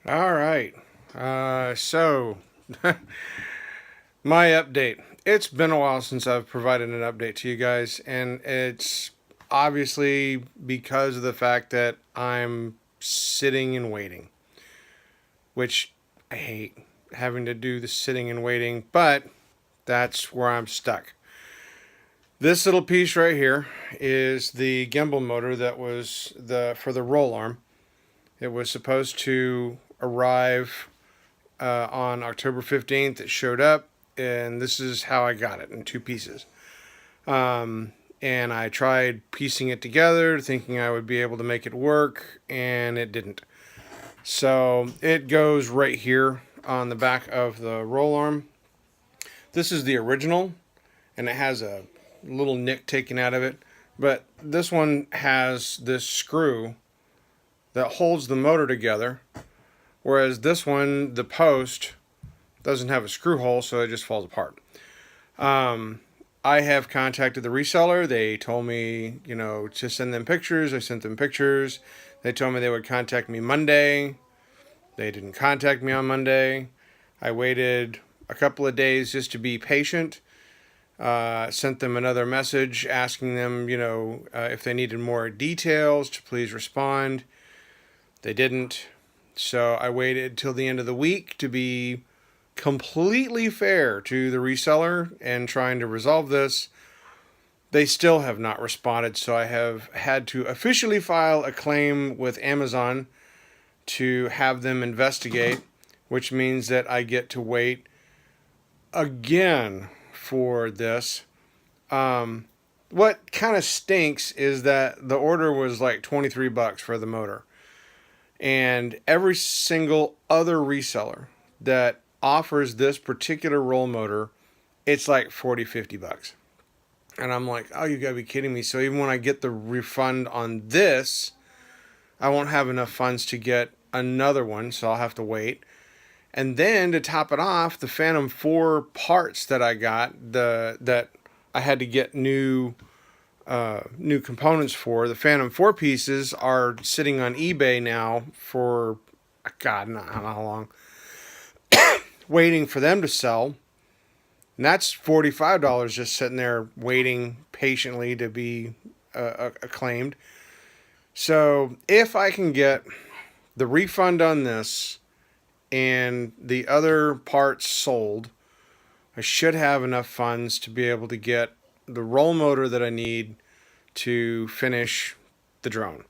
All right. So, my update. It's been a while since I've provided an update to you guys, and it's obviously because of the fact that I'm sitting and waiting, which I hate having to do the sitting and waiting, but that's where I'm stuck. This little piece right here is the gimbal motor that was for the roll arm. It was supposed to arrive on October 15th. It showed up, and this is how I got it in two pieces. And I tried piecing it together, thinking I would be able to make it work, and it didn't. So it goes right here on the back of the roll arm. This is the original, and it has a little nick taken out of it. But this one has this screw that holds the motor together, whereas this one, the post, doesn't have a screw hole, so it just falls apart. I have contacted the reseller. They told me, to send them pictures. I sent them pictures. They told me they would contact me Monday. They didn't contact me on Monday. I waited a couple of days just to be patient. Sent them another message asking them, if they needed more details to please respond. They didn't. So I waited till the end of the week to be completely fair to the reseller and trying to resolve this. They still have not responded, so I have had to officially file a claim with Amazon to have them investigate, which means that I get to wait again for this. What kind of stinks is that the order was like $23 for the motor. And every single other reseller that offers this particular roll motor, it's like $40-50. And I'm like, oh, you gotta be kidding me. So even when I get the refund on this, I won't have enough funds to get another one, so I'll have to wait. And then to top it off, the Phantom 4 parts that I got, that I had to get new components for, the Phantom 4 pieces are sitting on eBay now for, God, not how long, waiting for them to sell. And that's $45 just sitting there waiting patiently to be acclaimed. So if I can get the refund on this and the other parts sold, I should have enough funds to be able to get the roll motor that I need to finish the drone.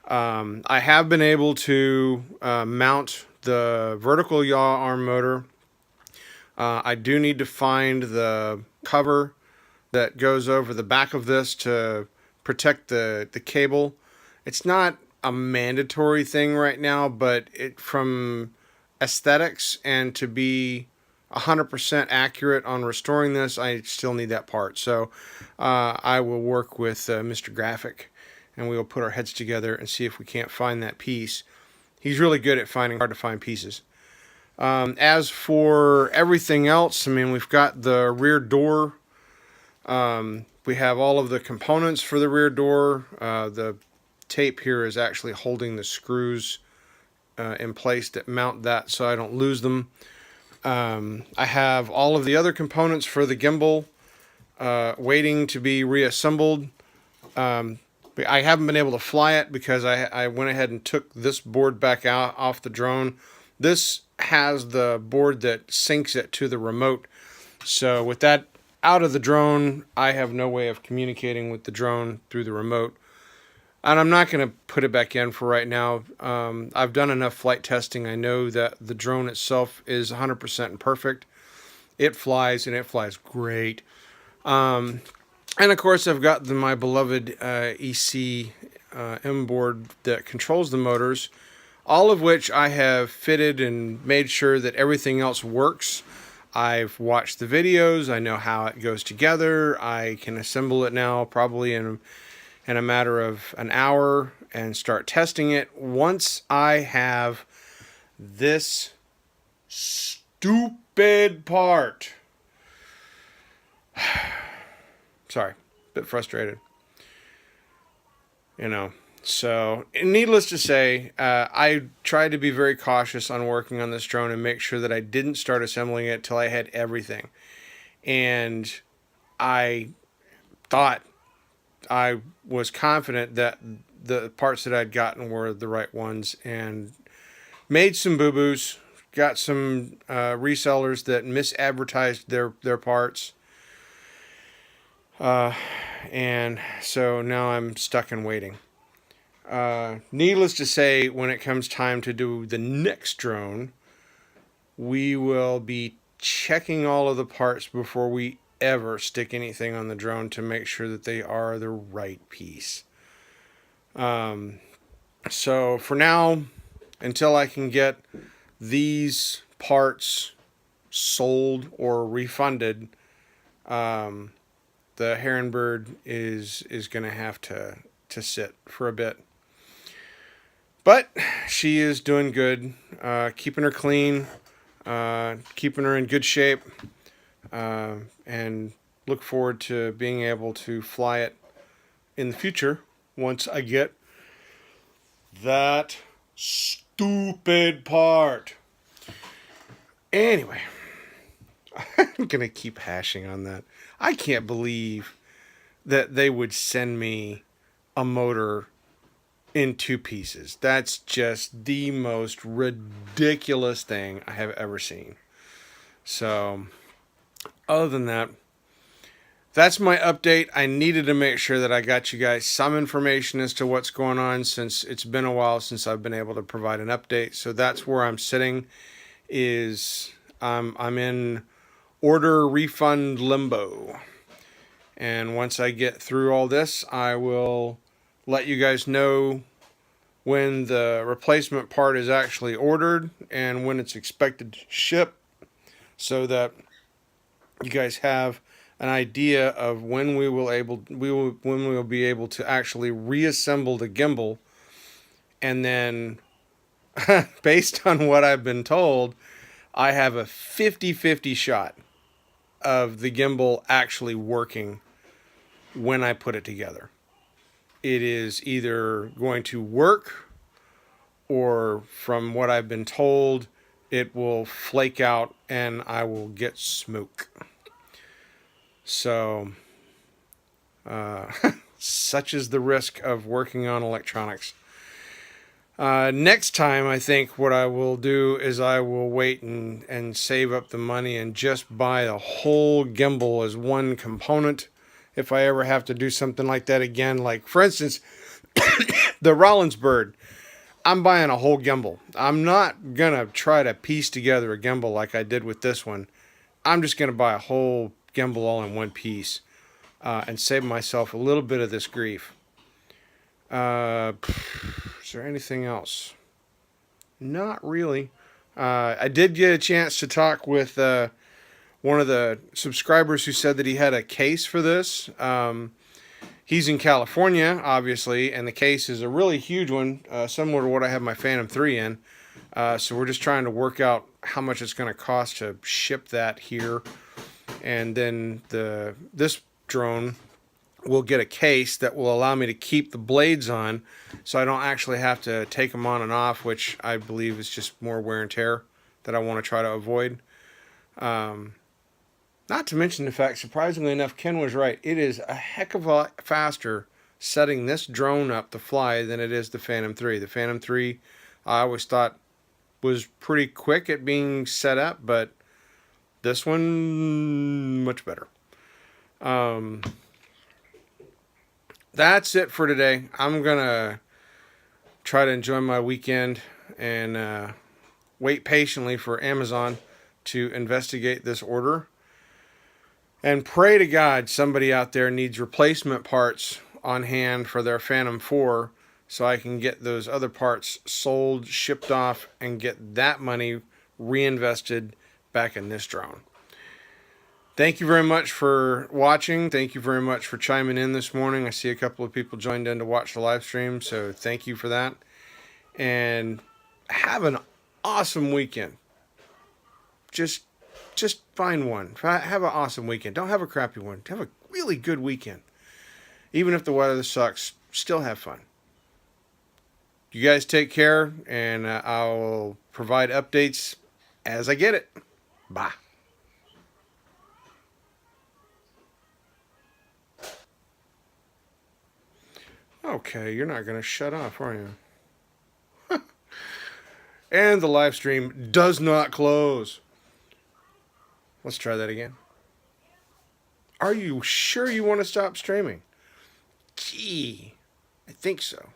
I have been able to mount the vertical yaw arm motor. I do need to find the cover that goes over the back of this to protect the cable. It's not a mandatory thing right now, but from aesthetics and to be 100% accurate on restoring this, I still need that part. So I will work with Mr. Graphic, and we will put our heads together and see if we can't find that piece. He's really good at finding hard to find pieces. As for everything else, I mean, we've got the rear door. We have all of the components for the rear door. The tape here is actually holding the screws in place that mount that so I don't lose them. I have all of the other components for the gimbal waiting to be reassembled. But I haven't been able to fly it because I went ahead and took this board back out off the drone. This has the board that syncs it to the remote. So with that out of the drone, I have no way of communicating with the drone through the remote. And I'm not going to put it back in for right now. I've done enough flight testing. I know that the drone itself is 100% perfect. It flies, and it flies great. And of course, I've got my beloved EC M board that controls the motors, all of which I have fitted and made sure that everything else works. I've watched the videos. I know how it goes together. I can assemble it now probably in a matter of an hour and start testing it. Once I have this stupid part, sorry, a bit frustrated. So, needless to say, I tried to be very cautious on working on this drone and make sure that I didn't start assembling it till I had everything. And I thought I was confident that the parts that I'd gotten were the right ones, and made some boo-boos. Got some resellers that misadvertised their parts. And so now I'm stuck and waiting. Needless to say, when it comes time to do the next drone, we will be checking all of the parts before we ever stick anything on the drone to make sure that they are the right piece. So for now, until I can get these parts sold or refunded, the Heron Bird is going to have to sit for a bit. But she is doing good, keeping her clean, keeping her in good shape, and look forward to being able to fly it in the future once I get that stupid part. Anyway, I'm going to keep hashing on that. I can't believe that they would send me a motor in two pieces. That's just the most ridiculous thing I have ever seen. So, other than that, that's my update. I needed to make sure that I got you guys some information as to what's going on, since it's been a while since I've been able to provide an update. So that's where I'm sitting. I'm in order refund limbo. And once I get through all this, I will let you guys know when the replacement part is actually ordered and when it's expected to ship, so that you guys have an idea of when we will be able to actually reassemble the gimbal. And then based on what I've been told, I have a 50-50 shot of the gimbal actually working when I put it together. It is either going to work, or from what I've been told, it will flake out and I will get smoke. So, such is the risk of working on electronics. Next time, I think what I will do is I will wait and save up the money and just buy the whole gimbal as one component. If I ever have to do something like that again, like for instance, the Heron Bird, I'm buying a whole gimbal. I'm not going to try to piece together a gimbal like I did with this one. I'm just going to buy a whole gimbal all in one piece, and save myself a little bit of this grief. Is there anything else? Not really. I did get a chance to talk with one of the subscribers who said that he had a case for this. He's in California, obviously, and the case is a really huge one, similar to what I have my Phantom 3 in. So we're just trying to work out how much it's going to cost to ship that here. And then this drone will get a case that will allow me to keep the blades on, so I don't actually have to take them on and off, which I believe is just more wear and tear that I want to try to avoid. Not to mention the fact, surprisingly enough, Ken was right. It is a heck of a lot faster setting this drone up to fly than it is the Phantom 3. The Phantom 3, I always thought, was pretty quick at being set up, but this one, much better. That's it for today. I'm going to try to enjoy my weekend and wait patiently for Amazon to investigate this order. And pray to God somebody out there needs replacement parts on hand for their Phantom 4, so I can get those other parts sold, shipped off, and get that money reinvested back in this drone. Thank you very much for watching. Thank you very much for chiming in this morning. I see a couple of people joined in to watch the live stream, so thank you for that. And have an awesome weekend. Just find one. Have an awesome weekend. Don't have a crappy one. Have a really good weekend. Even if the weather sucks, still have fun. You guys take care, and I'll provide updates as I get it. Bye. Okay, you're not going to shut off, are you? And the live stream does not close. Let's try that again. Are you sure you want to stop streaming? Gee, I think so.